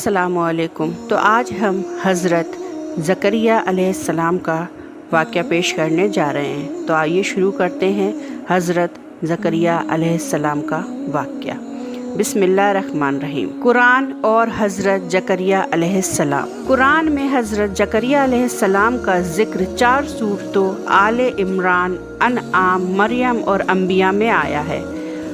अस्सलामु अलैकुम। तो आज हम हज़रत ज़करिया अलैहिस्सलाम का वाक़या पेश करने जा रहे हैं। तो आइए शुरू करते हैं हज़रत ज़करिया अलैहिस्सलाम का वाक़या। बिस्मिल्लाहिर्रहमानिर्रहीम। कुरान और हज़रत ज़करिया अलैहिस्सलाम। कुरान में हज़रत ज़करिया अलैहिस्सलाम का ज़िक्र 4 सूरतों आले इमरान, अनआम, मरियम और अंबिया में आया है।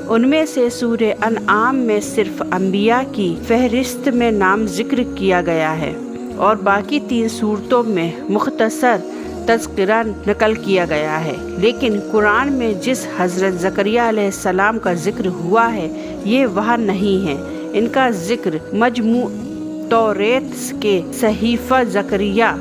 उनमें से सूरे अनआम में सिर्फ अंबिया की फहरिस्त में नाम जिक्र किया गया है और बाकी 3 सूरतों में मुख्तसर तज़किरा नकल किया गया है। लेकिन कुरान में जिस हज़रत ज़करिया अलैहिस्सलाम का जिक्र हुआ है ये वह नहीं है। इनका जिक्र मजमू तौरेत के सहीफ़ा ज़करिया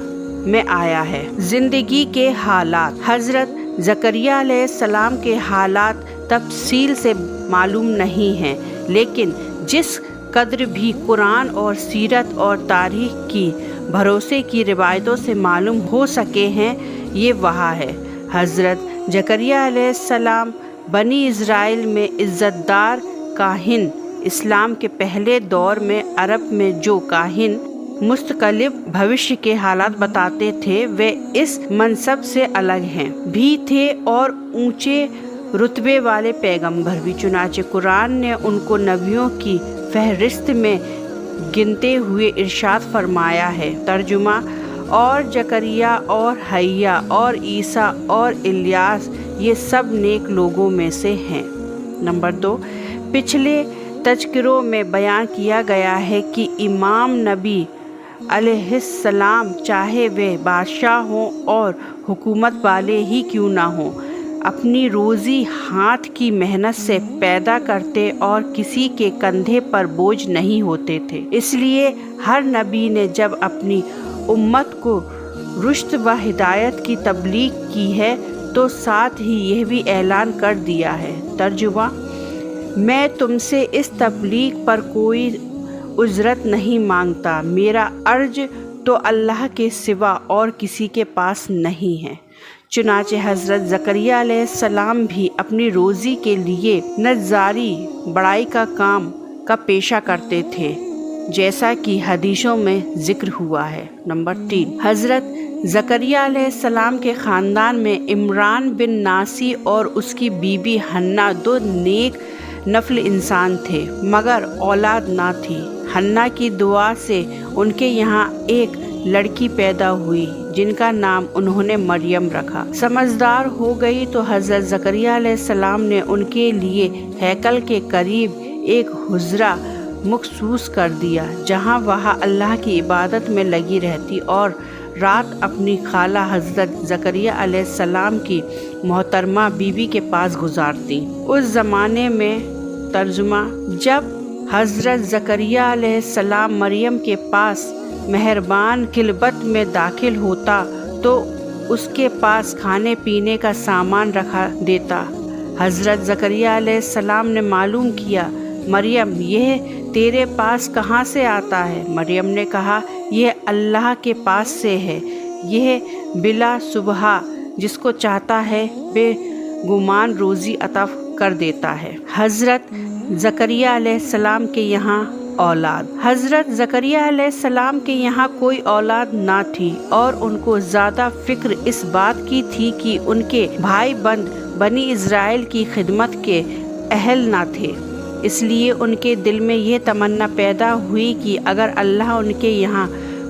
में आया है। ज़िंदगी के हालात। हज़रत ज़करिया अलैहिस्सलाम के हालात तफसील से मालूम नहीं हैं, लेकिन जिस कद्र भी कुरान और सीरत और तारीख़ की भरोसे की रिवायतों से मालूम हो सके हैं ये वहाँ है। हज़रत ज़करिया अलैहिस्सलाम बनी इज़राइल में इज़्ज़तदार काहिन। इस्लाम के पहले दौर में अरब में जो काहिन मुस्तक़लिब भविष्य के हालात बताते थे वे इस मनसब से अलग हैं भी थे और ऊंचे रुतबे वाले पैगंबर भी। चुनाचे कुरान ने उनको नबियों की फहरिस्त में गिनते हुए इरशाद फरमाया है। तर्जुमा। और ज़करिया और हय्या और ईसा और इलियास ये सब नेक लोगों में से हैं। नंबर 2। पिछले तज़किरों में बयान किया गया है कि इमाम नबी अलैहिस्सलाम चाहे वे बादशाह हों और हुकूमत वाले ही क्यों ना हों, अपनी रोज़ी हाथ की मेहनत से पैदा करते और किसी के कंधे पर बोझ नहीं होते थे। इसलिए हर नबी ने जब अपनी उम्मत को रुश्द व हिदायत की तबलीग की है तो साथ ही यह भी ऐलान कर दिया है। तर्जुमा। मैं तुमसे इस तबलीग पर कोई उजरत नहीं मांगता, मेरा अर्ज तो अल्लाह के सिवा और किसी के पास नहीं है। चुनाचे हज़रत ज़करिया अलैहिस्सलाम भी अपनी रोज़ी के लिए नज़ारी बड़ाई का काम का पेशा करते थे, जैसा कि हदीसों में ज़िक्र हुआ है। नंबर 3। हज़रत ज़करिया अलैहिस्सलाम के ख़ानदान में इमरान बिन नासी और उसकी बीबी हन्ना 2 नेक नफल इंसान थे, मगर औलाद ना थी। हन्ना की दुआ से उनके यहाँ एक लड़की पैदा हुई जिनका नाम उन्होंने मरियम रखा। समझदार हो गई तो हज़रत ज़करिया अलैहिस्सलाम ने उनके लिए हैकल के करीब एक हुजरा मखसूस कर दिया जहाँ वह अल्लाह की इबादत में लगी रहती और रात अपनी खाला हज़रत ज़करिया अलैहिस्सलाम की मोहतरमा बीबी के पास गुजारती। उस ज़माने में तर्जुमा। जब हज़रत ज़करिया अलैहिस्सलाम मरियम के पास मेहरबान खिलबत में दाखिल होता तो उसके पास खाने पीने का सामान रखा देता। हज़रत ज़करिया अलैहिस्सलाम ने मालूम किया, मरियम यह तेरे पास कहाँ से आता है? मरियम ने कहा, यह अल्लाह के पास से है, यह बिला सुबह जिसको चाहता है बेगुमान रोज़ी अता कर देता है। हज़रत ज़करिया अलैहिस्सलाम के यहाँ औलाद। हज़रत ज़करिया अलैहिस्सलाम के यहाँ कोई औलाद ना थी और उनको ज़्यादा फ़िक्र इस बात की थी कि उनके भाई बंद बनी इज़राइल की खिदमत के अहल ना थे। इसलिए उनके दिल में यह तमन्ना पैदा हुई कि अगर अल्लाह उनके यहाँ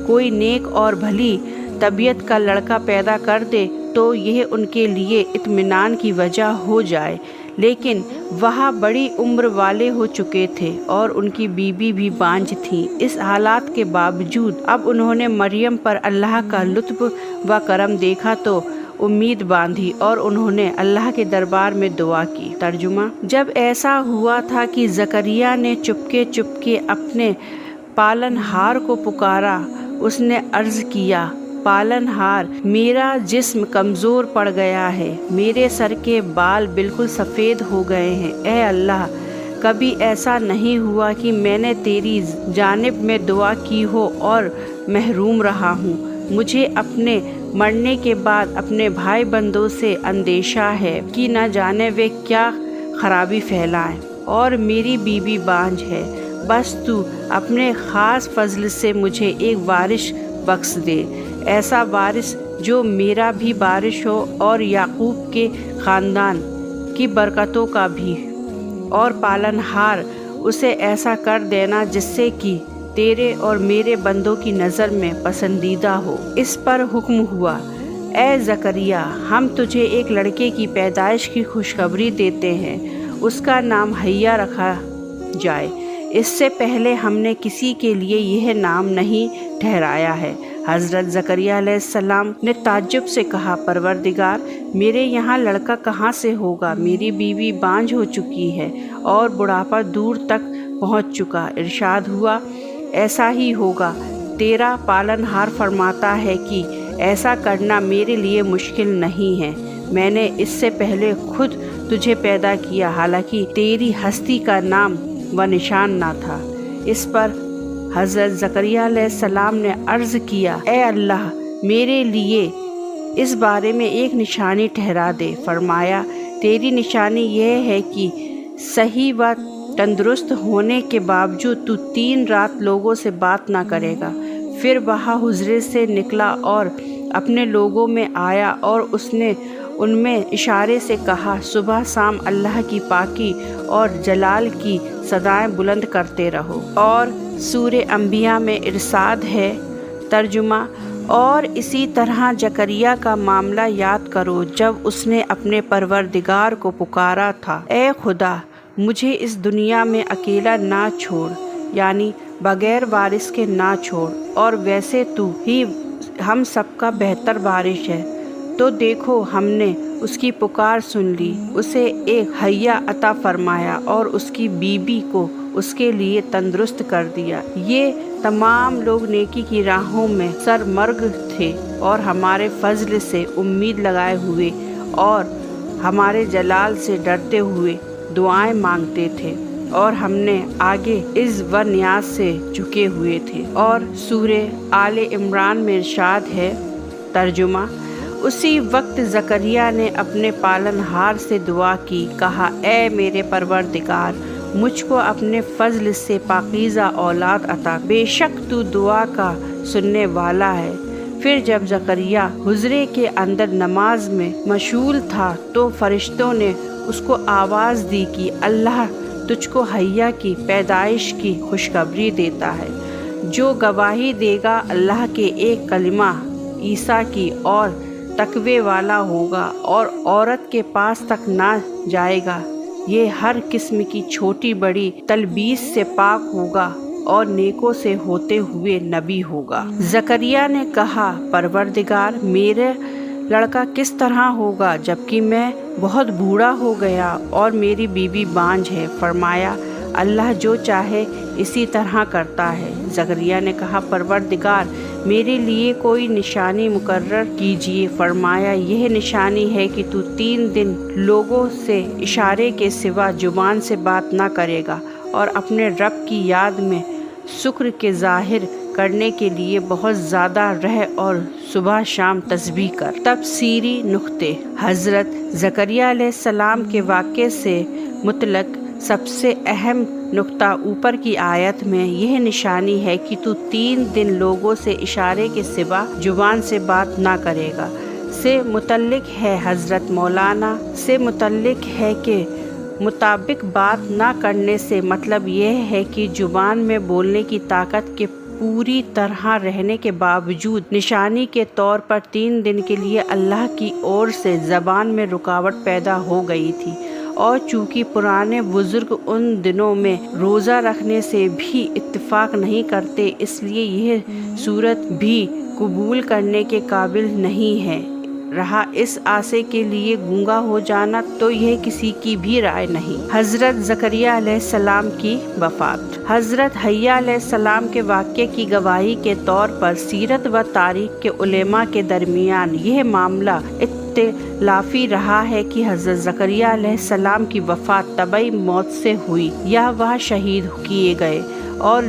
कोई नेक और भली तबीयत का लड़का पैदा कर दे तो यह उनके लिए इत्मीनान की वजह हो जाए। लेकिन वह बड़ी उम्र वाले हो चुके थे और उनकी बीबी भी बांझ थी। इस हालात के बावजूद अब उन्होंने मरियम पर अल्लाह का लुत्फ़ व करम देखा तो उम्मीद बांधी और उन्होंने अल्लाह के दरबार में दुआ की। तर्जुमा। जब ऐसा हुआ था कि ज़करिया ने चुपके चुपके अपने पालनहार को पुकारा, उसने अर्ज़ किया, पालनहार मेरा जिस्म कमज़ोर पड़ गया है, मेरे सर के बाल बिल्कुल सफ़ेद हो गए हैं। ए अल्लाह, कभी ऐसा नहीं हुआ कि मैंने तेरी जानिब में दुआ की हो और महरूम रहा हूँ। मुझे अपने मरने के बाद अपने भाई बंदों से अंदेशा है कि न जाने वे क्या खराबी फैलाएं और मेरी बीबी बांझ है। بس تو اپنے خاص فضل سے مجھے ایک وارث بخش دے، ایسا وارث جو میرا بھی وارث ہو اور یعقوب کے خاندان کی برکتوں کا بھی، اور پالنہار اسے ایسا کر دینا جس سے کہ تیرے اور میرے بندوں کی نظر میں پسندیدہ ہو۔ اس پر حکم ہوا، اے زکریا، ہم تجھے ایک لڑکے کی پیدائش کی خوشخبری دیتے ہیں، اس کا نام یحییٰ رکھا جائے۔ اس سے پہلے ہم نے کسی کے لیے یہ نام نہیں ٹھہرایا ہے۔ حضرت زکریا علیہ السلام نے تعجب سے کہا، پروردگار، میرے یہاں لڑکا کہاں سے ہوگا؟ میری بیوی بانجھ ہو چکی ہے اور بڑھاپا دور تک پہنچ چکا۔ ارشاد ہوا، ایسا ہی ہوگا، تیرا پالنہار فرماتا ہے کہ ایسا کرنا میرے لیے مشکل نہیں ہے۔ میں نے اس سے پہلے خود تجھے پیدا کیا، حالانکہ تیری ہستی کا نام و نشان نہ تھا۔ اس پر حضرت زکریا علیہ السلام نے عرض کیا، اے اللہ، میرے لیے اس بارے میں ایک نشانی ٹھہرا دے۔ فرمایا، تیری نشانی یہ ہے کہ صحیح و تندرست ہونے کے باوجود تو 3 رات لوگوں سے بات نہ کرے گا۔ پھر وہاں حجرے سے نکلا اور اپنے لوگوں میں آیا، اور اس نے ان میں اشارے سے کہا، صبح شام اللہ کی پاکی اور جلال کی صدائیں بلند کرتے رہو۔ اور سورہ انبیاء میں ارشاد ہے، ترجمہ، اور اسی طرح زکریا کا معاملہ یاد کرو جب اس نے اپنے پروردگار کو پکارا تھا، اے خدا، مجھے اس دنیا میں اکیلا نہ چھوڑ، یعنی بغیر وارث کے نہ چھوڑ، اور ویسے تو ہی ہم سب کا بہتر وارث ہے۔ تو دیکھو، ہم نے اس کی پکار سن لی، اسے ایک یحییٰ عطا فرمایا اور اس کی بیوی کو اس کے لیے تندرست کر دیا۔ یہ تمام لوگ نیکی کی راہوں میں سرمرگ تھے اور ہمارے فضل سے امید لگائے ہوئے اور ہمارے جلال سے ڈرتے ہوئے دعائیں مانگتے تھے، اور ہم نے آگے عز و نیاز سے جھکے ہوئے تھے۔ اور سورہ آل عمران میں ارشاد ہے، ترجمہ، اسی وقت زکریا نے اپنے پالنہار سے دعا کی، کہا، اے میرے پروردگار، مجھ کو اپنے فضل سے پاکیزہ اولاد عطا، بے شک تو دعا کا سننے والا ہے۔ پھر جب زکریا حجرے کے اندر نماز میں مشغول تھا تو فرشتوں نے اس کو آواز دی کہ اللہ تجھ کو یحییٰ کی پیدائش کی خوشخبری دیتا ہے، جو گواہی دے گا اللہ کے ایک کلمہ عیسیٰ کی، اور تقوی والا ہوگا اور عورت کے پاس تک نہ جائے گا۔ یہ ہر قسم کی چھوٹی بڑی تلبیس سے پاک ہوگا اور نیکوں سے ہوتے ہوئے نبی ہوگا۔ زکریا نے کہا، پروردگار، میرے لڑکا کس طرح ہوگا جبکہ میں بہت بوڑھا ہو گیا اور میری بیوی بانجھ ہے؟ فرمایا، اللہ جو چاہے اسی طرح کرتا ہے۔ زکریا نے کہا، پروردگار، میرے لیے کوئی نشانی مقرر کیجیے۔ فرمایا، یہ نشانی ہے کہ تو 3 دن لوگوں سے اشارے کے سوا زبان سے بات نہ کرے گا، اور اپنے رب کی یاد میں شکر کے ظاہر کرنے کے لیے بہت زیادہ رہ اور صبح شام تسبیح کر۔ تفسیری نقطے: حضرت زکریا علیہ السلام کے واقعے سے متعلق سب سے اہم نقطہ اوپر کی آیت میں یہ نشانی ہے کہ تو 3 دن لوگوں سے اشارے کے سوا زبان سے بات نہ کرے گا سے متعلق ہے۔ حضرت مولانا سے متعلق ہے کہ مطابق بات نہ کرنے سے مطلب یہ ہے کہ زبان میں بولنے کی طاقت کے پوری طرح رہنے کے باوجود نشانی کے طور پر 3 دن کے لیے اللہ کی اور سے زبان میں رکاوٹ پیدا ہو گئی تھی، اور چونکہ پرانے بزرگ ان دنوں میں روزہ رکھنے سے بھی اتفاق نہیں کرتے، اس لیے یہ صورت بھی قبول کرنے کے قابل نہیں ہے۔ رہا اس آسے کے لیے گونگا ہو جانا، تو یہ کسی کی بھی رائے نہیں۔ حضرت زکریا علیہ السلام کی وفات۔ حضرت یحییٰ علیہ السلام کے واقعے کی گواہی کے طور پر سیرت و تاریخ کے علماء کے درمیان یہ معاملہ اختلافی رہا ہے کہ حضرت زکریا علیہ السلام کی وفات طبعی موت سے ہوئی یا وہ شہید کیے گئے، اور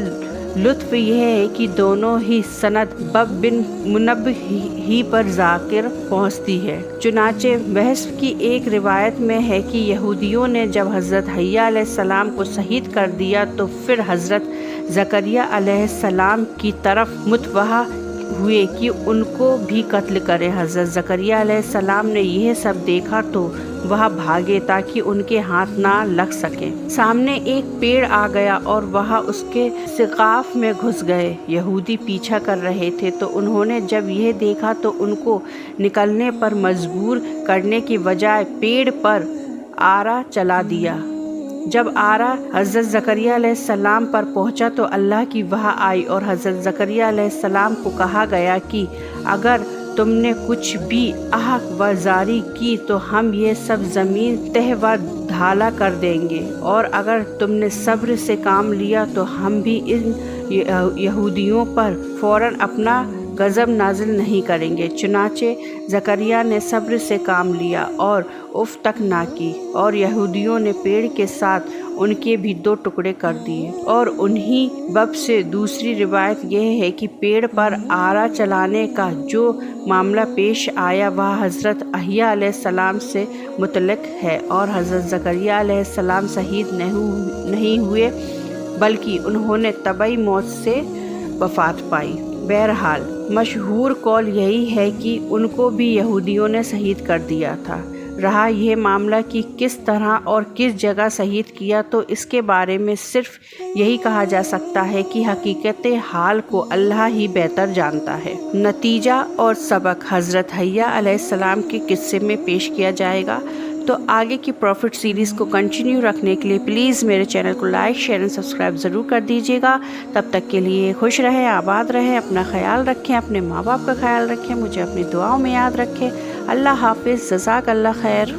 लुत्फ़ यह है कि दोनों ही सनद बब बिन मुनब्बिह ही पर ज़ाकिर पहुँचती है। चुनाचे बहस की एक रिवायत में है कि यहूदियों ने जब हज़रत यहया अलैहिस्सलाम को शहीद कर दिया तो फिर हज़रत ज़करिया अलैहिस्सलाम की तरफ मुतवज्जा हुए कि उनको भी कत्ल करें। हज़रत ज़करिया अलैहिस्सलाम ने यह सब देखा तो वह भागे ताकि उनके हाथ ना लग सके। सामने एक पेड़ आ गया और वह उसके सिकाफ में घुस गए। यहूदी पीछा कर रहे थे तो उन्होंने जब यह देखा तो उनको निकलने पर मजबूर करने की बजाय पेड़ पर आरा चला दिया। जब आरा हज़रत ज़करिया अलैहिस्सलाम पर पहुंचा तो अल्लाह की वही आई और हज़रत ज़करिया अलैहिस्सलाम को कहा गया कि अगर तुमने कुछ भी आहक व जारी की तो हम ये सब ज़मीन तह व ढाला कर देंगे, और अगर तुमने सब्र से काम लिया तो हम भी इन यहूदियों पर फ़ौरन अपना गज़ब नाजिल नहीं करेंगे। चुनाचे ज़करिया ने सब्र से काम लिया और उफ तक ना की, और यहूदियों ने पेड़ के साथ उनके भी 2 टुकड़े कर दिए। और उन्हीं बब से दूसरी रिवायत यह है कि पेड़ पर आरा चलाने का जो मामला पेश आया वह हज़रत यहया अलैहिस्सलाम से मुतल्लिक़ है, और हज़रत ज़करिया अलैहिस्सलाम शहीद नहीं हुए बल्कि उन्होंने तबई मौत से वफ़ात पाई। बहरहाल मशहूर कौल यही है कि उनको भी यहूदियों ने शहीद कर दिया था। रहा यह मामला कि किस तरह और किस जगह शहीद किया, तो इसके बारे में सिर्फ यही कहा जा सकता है कि हकीकत हाल को अल्लाह ही बेहतर जानता है। नतीजा और सबक हज़रत यहया अलैहिस्सलाम के किस्से में पेश किया जाएगा। तो आगे की प्रॉफिट सीरीज़ को कंटिन्यू रखने के लिए प्लीज़ मेरे चैनल को लाइक, शेयर एंड सब्सक्राइब ज़रूर कर दीजिएगा। तब तक के लिए खुश रहें, आबाद रहें, अपना ख्याल रखें, अपने माँ बाप का ख्याल रखें, मुझे अपनी दुआओं में याद रखें। अल्लाह हाफ़िज़, जज़ाक अल्लाह खैर।